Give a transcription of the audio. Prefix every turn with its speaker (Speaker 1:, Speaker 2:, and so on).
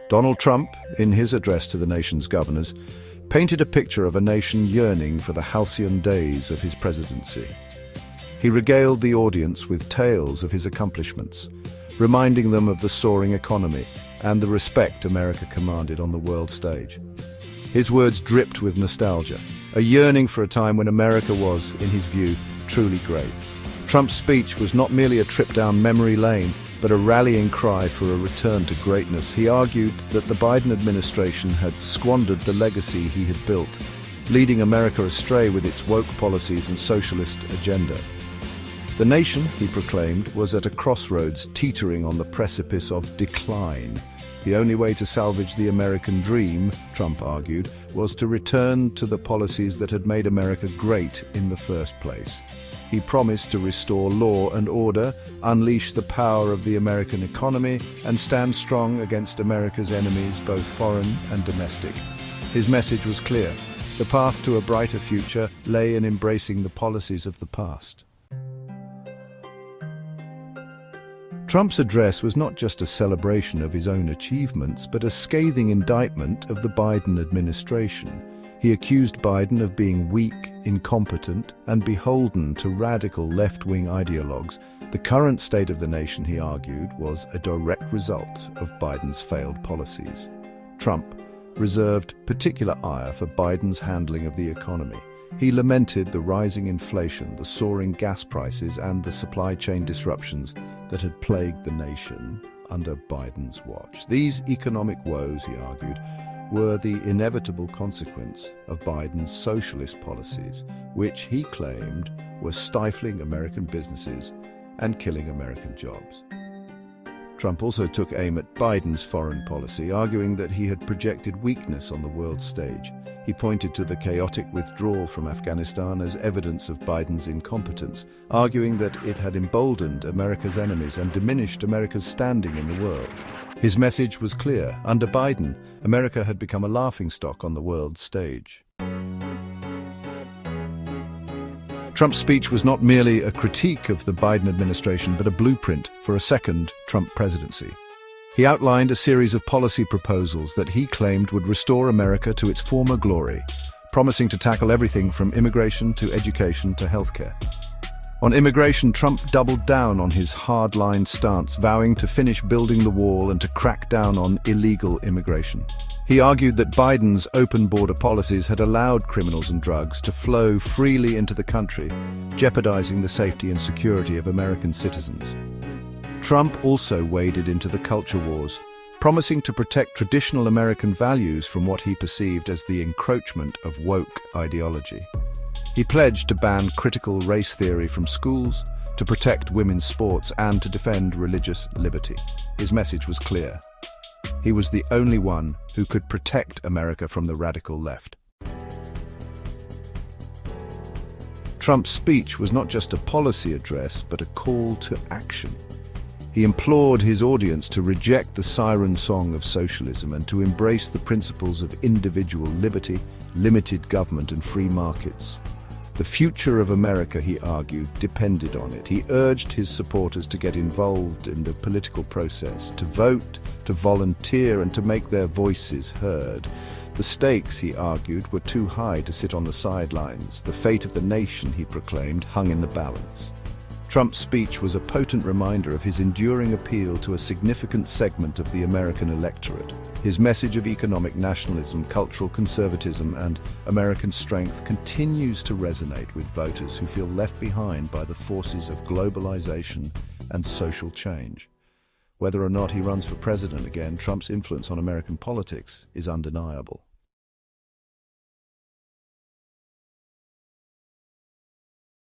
Speaker 1: Donald Trump, in his address to the nation's governors, painted a picture of a nation yearning for the halcyon days of his presidency. He regaled the audience with tales of his accomplishments, reminding them of the soaring economy and the respect America commanded on the world stage. His words dripped with nostalgia, a yearning for a time when America was, in his view, truly great. Trump's speech was not merely a trip down memory lane, but a rallying cry for a return to greatness. He argued that the Biden administration had squandered the legacy he had built, leading America astray with its woke policies and socialist agenda. The nation, he proclaimed, was at a crossroads, teetering on the precipice of decline. The only way to salvage the American dream, Trump argued, was to return to the policies that had made America great in the first place. He promised to restore law and order, unleash the power of the American economy, and stand strong against America's enemies, both foreign and domestic. His message was clear. The path to a brighter future lay in embracing the policies of the past. Trump's address was not just a celebration of his own achievements, but a scathing indictment of the Biden administration. He accused Biden of being weak, incompetent, and beholden to radical left-wing ideologues. The current state of the nation, he argued, was a direct result of Biden's failed policies. Trump reserved particular ire for Biden's handling of the economy. He lamented the rising inflation, the soaring gas prices, and the supply chain disruptions that had plagued the nation under Biden's watch. These economic woes, he argued, were the inevitable consequence of Biden's socialist policies, which he claimed were stifling American businesses and killing American jobs. Trump also took aim at Biden's foreign policy, arguing that he had projected weakness on the world stage. He pointed to the chaotic withdrawal from Afghanistan as evidence of Biden's incompetence, arguing that it had emboldened America's enemies and diminished America's standing in the world. His message was clear. Under Biden, America had become a laughingstock on the world stage. Trump's speech was not merely a critique of the Biden administration, but a blueprint for a second Trump presidency. He outlined a series of policy proposals that he claimed would restore America to its former glory, promising to tackle everything from immigration to education to healthcare. On immigration, Trump doubled down on his hard-line stance, vowing to finish building the wall and to crack down on illegal immigration. He argued that Biden's open border policies had allowed criminals and drugs to flow freely into the country, jeopardizing the safety and security of American citizens. Trump also waded into the culture wars, promising to protect traditional American values from what he perceived as the encroachment of woke ideology. He pledged to ban critical race theory from schools, to protect women's sports, and to defend religious liberty. His message was clear. He was the only one who could protect America from the radical left. Trump's speech was not just a policy address, but a call to action. He implored his audience to reject the siren song of socialism and to embrace the principles of individual liberty, limited government, and free markets. The future of America, he argued, depended on it. He urged his supporters to get involved in the political process, to vote, to volunteer, and to make their voices heard. The stakes, he argued, were too high to sit on the sidelines. The fate of the nation, he proclaimed, hung in the balance. Trump's speech was a potent reminder of his enduring appeal to a significant segment of the American electorate. His message of economic nationalism, cultural conservatism, and American strength continues to resonate with voters who feel left behind by the forces of globalization and social change. Whether or not he runs for president again, Trump's influence on American politics is undeniable.